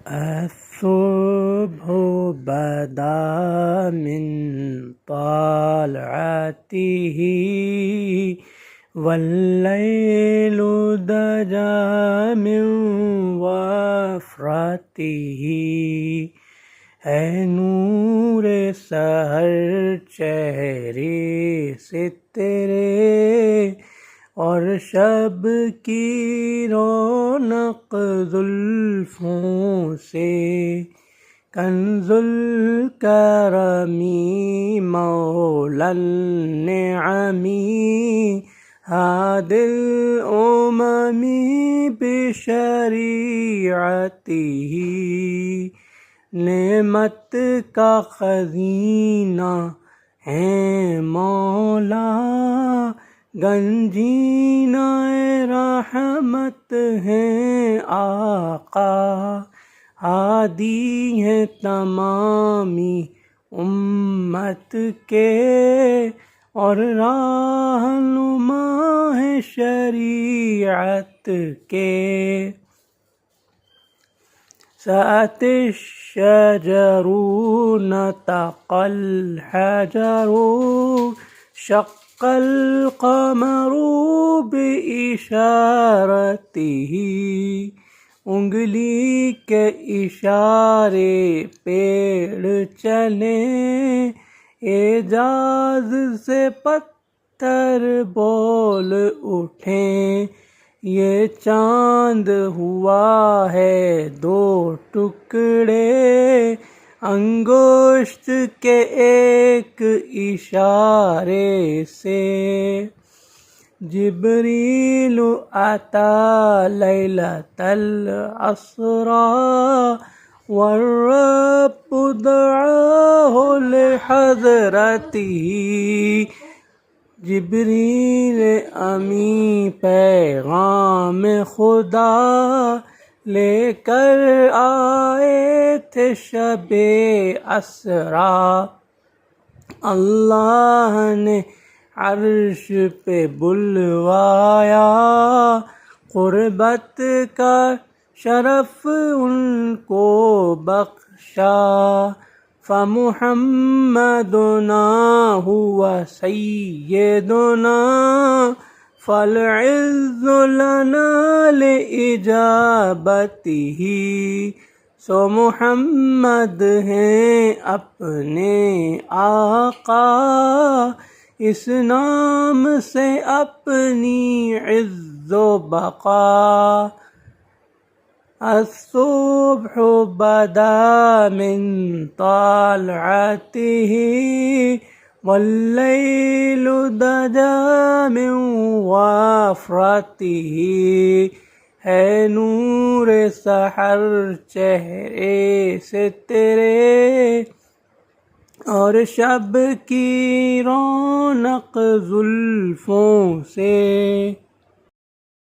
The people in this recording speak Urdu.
الصبح بدا من طلعته واللیل دجا من وفرته، ہے نور سحر چہرے سے تیرے، اور شب کی رونق زلفوں سے، کنز الکرمی مولا النعمی، ہادی الامم بشریعتہ، نعمت کا خزینہ ہے مولا، گنجینہ رحمت ہیں آقا، ہادی ہیں تمامی امت کے، اور راہنما ہیں شریعت کے۔ سأت الشجر نطق الحجر، شق القمر بإشارته، انگلی کے اشارے پیڑ چلے، اعجاز سے پتھر بول اٹھیں، یہ چاند ہوا ہے دو ٹکڑے، انگشت کے ایک اشارے سے، جبریل اتی لیلۃ الاسریٰ، والرب دعاہ لحضرتہ، جبریل امی پیغام خدا لے کر آئے تھے شب اسریٰ، اللہ نے عرش پہ بلوایا، قربت کا شرف ان کو بخشا، فمحمدنا هو سیدنا، فالعز لنا لإجابته، سو محمد ہیں اپنے آقا، اس نام سے اپنی عز و بقا، الصبح بدا من طلعته واللیل دجا من وفرته، ہے نور سحر چہرے سے تیرے، اور شب کی رونق زلفوں سے۔